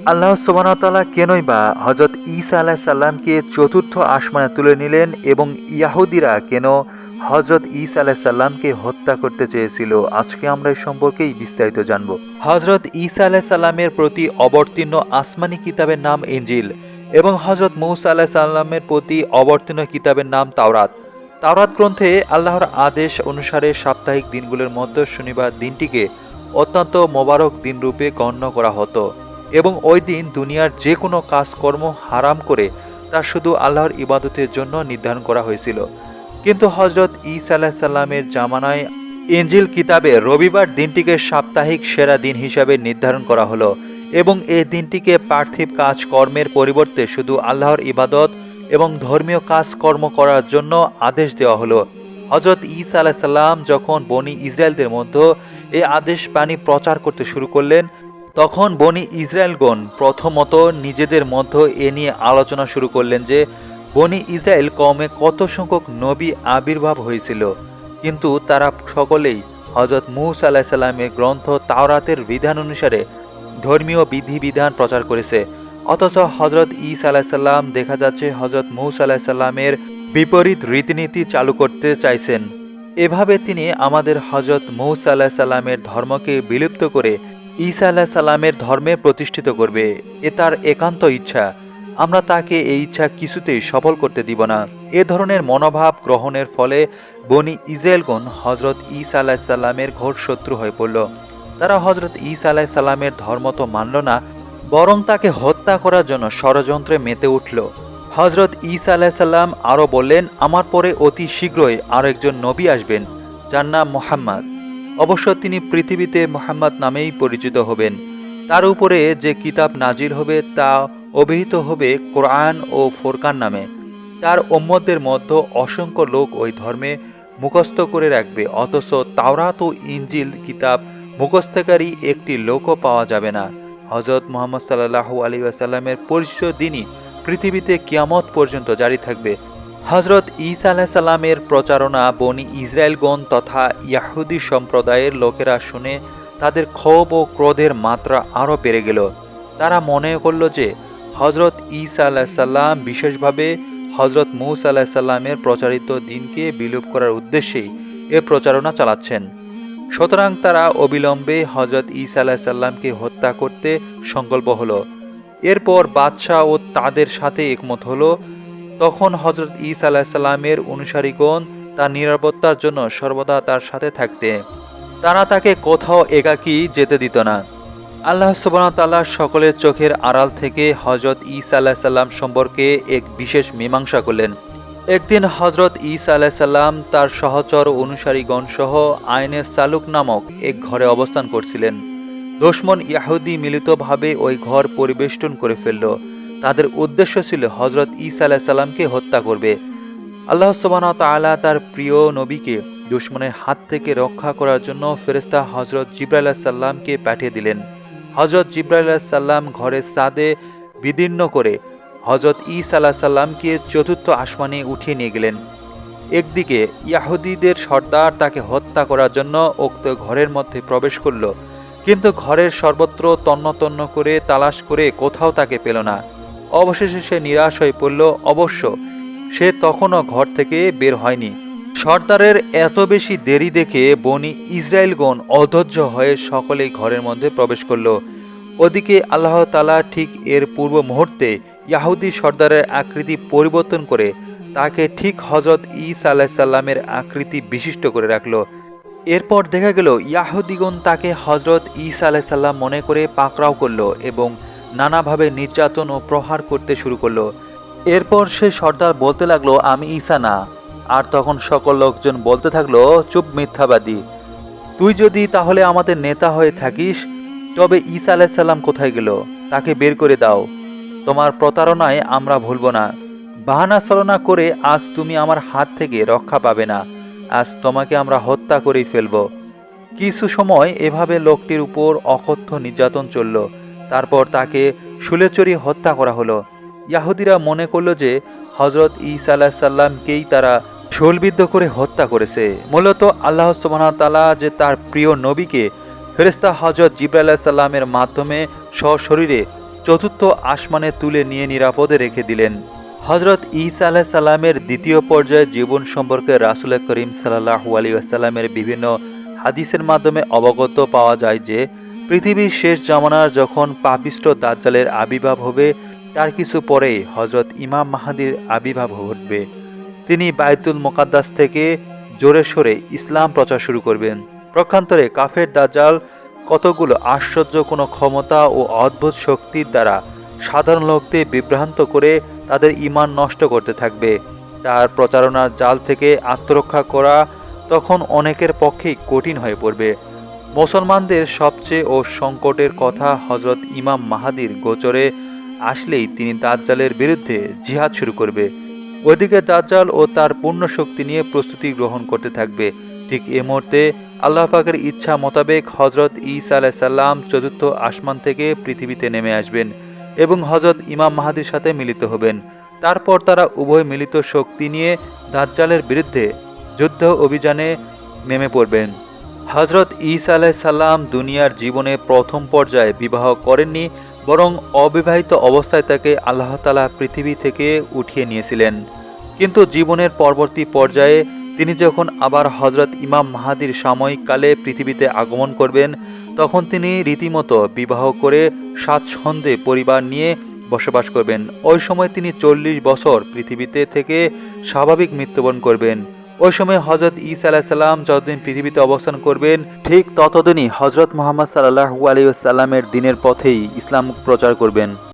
আল্লাহ সুবহানাহু ওয়া তাআলা কেনই বা হযরত ঈসা আলাইহিস সালামকে চতুর্থ আসমানে তুলে নিলেন এবং ইয়াহুদিরা কেন হযরত ঈসা আলাইহিস সালামকে হত্যা করতে চেয়েছিল, আজকে আমরা এই সম্পর্কেই বিস্তারিত জানব। হযরত ঈসা আলাইহিস সালামের প্রতি অবতীর্ণ আসমানি কিতাবের নাম ইনজিল এবং হযরত মূসা আলাইহিস সালামের প্রতি অবতীর্ণ কিতাবের নাম তাওরাত। তাওরাত গ্রন্থে আল্লাহর আদেশ অনুসারে সাপ্তাহিক দিনগুলোর মধ্যে শনিবার দিনটিকে অত্যন্ত মোবারক দিনরূপে গণ্য করা হতো এবং ওই দিন দুনিয়ার যে কোনো কাজকর্ম হারাম করে তা শুধু আল্লাহর ইবাদতের জন্য নির্ধারণ করা হয়েছিল। কিন্তু হযরত ঈসা আলাইহিস সালামের জামানায় ইনজিল কিতাবে রবিবার দিনটিকে সাপ্তাহিক সেরা দিন হিসাবে নির্ধারণ করা হলো এবং এই দিনটিকে পার্থিব কাজকর্মের পরিবর্তে শুধু আল্লাহর ইবাদত এবং ধর্মীয় কাজকর্ম করার জন্য আদেশ দেওয়া হলো। হযরত ঈসা আলাইহিস সালাম যখন বনি ইসরায়েলদের মধ্যে এই আদেশ বাণী প্রচার করতে শুরু করলেন, তখন বনি ইসরায়েলগণ প্রথমত নিজেদের মধ্যে এ নিয়ে আলোচনা শুরু করলেন যে বনি ইসরায়েল কওমে কত সংখ্যক নবী আবির্ভাব হয়েছিল, কিন্তু তারা সকলেই হযরত মূসা আলাইহিস সালামের গ্রন্থ তাওরাতের বিধান অনুসারে ধর্মীয় বিধিবিধান প্রচার করেছে। অথচ হযরত ঈসা আলাইহিস সালাম দেখা যাচ্ছে হযরত মূসা আলাইহিস সালামের বিপরীত রীতিনীতি চালু করতে চাইছেন। এভাবে তিনি আমাদের হযরত মূসা আলাইহিস সালামের ধর্মকে বিলুপ্ত করে ঈসা আলাইহিস সালামের ধর্মে প্রতিষ্ঠিত করবে। এ তার একান্ত ইচ্ছা, আমরা তাকে এই ইচ্ছা কিছুতেই সফল করতে দিব না। এ ধরনের মনোভাব গ্রহণের ফলে বনি ইসরায়েলগণ হযরত ঈসা আলাইহিস সালামের ঘোর শত্রু হয়ে পড়ল। তারা হযরত ঈসা আলাইহিস সালামের ধর্ম তো মানল না, বরং তাকে হত্যা করার জন্য ষড়যন্ত্রে মেতে উঠল। হযরত ঈসা আলাইহিস সালাম আরও বললেন, আমার পরে অতি শীঘ্রই আরও একজন নবী আসবেন যার নাম মুহাম্মদ। অবশ্য তিনি পৃথিবীতে মুহাম্মদ নামেই পরিচিত হবেন। তার উপরে যে কিতাব নাজিল হবে তা অভিহিত হবে কোরআন ও ফুরকান নামে। তার উম্মতদের মধ্যে অসংখ্য লোক ওই ধর্মে মুখস্থ করে রাখবে, অথচ তাওরাত ও ইনজিল কিতাব মুখস্থকারী একটি লোকও পাওয়া যাবে না। হযরত মুহাম্মদ সাল্লাল্লাহু আলাইহি ওয়াসাল্লামের পরিচিত দিনই পৃথিবীতে কিয়ামত পর্যন্ত জারি থাকবে। হযরত ঈসা আলাইহিস সালামের প্রচারণা বনি ইসরায়েলগণ তথা ইয়াহুদি সম্প্রদায়ের লোকেরা শুনে তাদের ক্ষোভ ও ক্রোধের মাত্রা আরও বেড়ে গেল। তারা মনে করল যে হযরত ঈসা আলাইহিস সালাম বিশেষভাবে হযরত মূসা আলাইহিস সালামের প্রচারিত দিনকে বিলোপ করার উদ্দেশ্যেই এ প্রচারণা চালাচ্ছেন। সুতরাং তারা অবিলম্বে হযরত ঈসা আলাইহিস সালামকে হত্যা করতে সংকল্প হলো। এরপর বাদশাহ ও তাদের সাথে একমত হলো। তখন হযরত ঈসা আলাইহিস সালামের অনুসারীগণ তার নিরাপত্তার জন্য সর্বদা তার সাথে থাকতে। তারা তাকে কোথাও একাকী যেতে দিত না। আল্লাহ সুবহানাহু ওয়া তাআলা সকলের চোখের আড়াল থেকে হযরত ঈসা আলাইহিস সালাম সম্পর্কে এক বিশেষ মীমাংসা করলেন। একদিন হযরত ঈসা আলাইহিস সালাম তার সহচর অনুসারীগণ সহ আইনে সালুক নামক এক ঘরে অবস্থান করছিলেন। দুশমন ইহুদি মিলিতভাবে ওই ঘর পরিবেষ্টন করে ফেলল। তাদের উদ্দেশ্য ছিল হযরত ঈসা আলাইহিস সালামকে হত্যা করবে। আল্লাহ সুবহানাহু ওয়া তাআলা তার প্রিয় নবীকে দুশমনের হাত থেকে রক্ষা করার জন্য ফেরেশতা হযরত জিবরাইল আলাইহিস সালামকে পাঠিয়ে দিলেন। হযরত জিবরাইল আলাইহিস সালাম ঘরের ছাদে বিদীর্ণ করে হযরত ঈসা আলাইহিস সালামকে চতুর্থ আসমানে উঠিয়ে নিয়ে গেলেন। একদিকে ইয়াহুদীদের সর্দার তাকে হত্যা করার জন্য উক্ত ঘরের মধ্যে প্রবেশ করল, কিন্তু ঘরের সর্বত্র তন্ন করে তালাশ করে কোথাও তাকে পেল না। অবশেষে সে নিরাশ হয়ে পড়ল। অবশ্য সে তখনও ঘর থেকে বের হয়নি। সর্দারের এত বেশি দেরি দেখে বনি ইসরায়েলগণ অধৈর্য হয়ে সকলেই ঘরের মধ্যে প্রবেশ করল। ওদিকে আল্লাহ তাআলা ঠিক এর পূর্ব মুহূর্তে ইয়াহুদি সর্দারের আকৃতি পরিবর্তন করে তাকে ঠিক হযরত ঈসা আলাইহিস সালামের আকৃতি বিশিষ্ট করে রাখল। এরপর দেখা গেল ইয়াহুদিগণ তাকে হযরত ঈসা আলাইহিস সালাম মনে করে পাকড়াও করল এবং নানাভাবে নির্যাতন ও প্রহার করতে শুরু করলো। এরপর সে সর্দার বলতে লাগলো, আমি ঈসা না। আর তখন সকল লোকজন বলতে থাকলো, চুপ মিথ্যাবাদী, তুই যদি তাহলে আমাদের নেতা হয়ে থাকিস তবে ঈসা আলাইহিস সালাম কোথায় গেল? তাকে বের করে দাও। তোমার প্রতারণায় আমরা ভুলব না। বাহানা ছলনা করে আজ তুমি আমার হাত থেকে রক্ষা পাবে না। আজ তোমাকে আমরা হত্যা করেই ফেলব। কিছু সময় এভাবে লোকটির উপর অকথ্য নির্যাতন চলল। তারপর তাকে শুলে হত্যা করা হলো। ইয়াহুদিরা মনে করল যে হযরত ঈসা আলাইহিস সালামকেই তারা শূলবিদ্ধ করে হত্যা করেছে। মূলত আল্লাহ সুবহানাহু ওয়া তাআলা যে তার প্রিয় নবীকে ফেরেশতা হযরত জিবরাইল আলাইহিস সালামের মাধ্যমে সশরীরে চতুর্থ আসমানে তুলে নিয়ে নিরাপদে রেখে দিলেন। হজরত ঈসা আলাইহিস সালামের দ্বিতীয় পর্যায়ে জীবন সম্পর্কে রাসূল করিম সাল্লাল্লাহু আলাইহি ওয়াসাল্লামের বিভিন্ন হাদিসের মাধ্যমে অবগত পাওয়া যায় যে পৃথিবীর শেষ জামানার যখন পাপিষ্ঠ দাজ্জালের আবির্ভাব হবে তার কিছু পরেই হজরত ইমাম মাহদীর আবির্ভাব ঘটবে। তিনি বাইতুল মুকাদ্দাস থেকে জোরে সোরে ইসলাম প্রচার শুরু করবেন। পক্ষান্তরে কাফের দাজ্জাল কতগুলো আশ্চর্য কোনো ক্ষমতা ও অদ্ভুত শক্তির দ্বারা সাধারণ লোকদের বিভ্রান্ত করে তাদের ঈমান নষ্ট করতে থাকবে। তার প্রচারণার জাল থেকে আত্মরক্ষা করা তখন অনেকের পক্ষেই কঠিন হয়ে পড়বে। মুসলমানদের সবচেয়ে সংকটের কথা হজরত ইমাম মাহদীর গোচরে আসলেই তিনি দাজ্জালের বিরুদ্ধে জিহাদ শুরু করবে। ওইদিকে দাজ্জাল ও তার পূর্ণ শক্তি নিয়ে প্রস্তুতি গ্রহণ করতে থাকবে। ঠিক এ মুহূর্তে আল্লাহ পাকের ইচ্ছা মোতাবেক হজরত ঈসা আলাইহিস সালাম চতুর্থ আসমান থেকে পৃথিবীতে নেমে আসবেন এবং হজরত ইমাম মাহদীর সাথে মিলিত হবেন। তারপর তারা উভয় মিলিত শক্তি নিয়ে দাজ্জালের বিরুদ্ধে যুদ্ধ অভিযানে নেমে পড়বেন। হজরত ঈসা আলাইহিস সালাম দুনিয়ার জীবনে প্রথম পর্যায়ে বিবাহ করেননি, বরং অবিবাহিত অবস্থায় তাকে আল্লাহ তাআলা পৃথিবী থেকে উঠিয়ে নিয়েছিলেন। কিন্তু জীবনের পরবর্তী পর্যায়ে তিনি যখন আবার হজরত ইমাম মাহদীর সাময়িককালে পৃথিবীতে আগমন করবেন, তখন তিনি রীতিমতো বিবাহ করে স্বাচ্ছন্দ্যে পরিবার নিয়ে বসবাস করবেন। ওই সময় তিনি 40 বছর পৃথিবীতে থেকে স্বাভাবিক মৃত্যুবরণ করবেন। ওই সময় হজরত ঈসা আলাইহিস সালাম যতদিন পৃথিবীতে অবস্থান করবেন ঠিক ততদিনই হজরত মুহাম্মদ সাল্লাল্লাহু আলাইহি ওয়াসাল্লামের দ্বীনের পথেই ইসলাম প্রচার করবেন।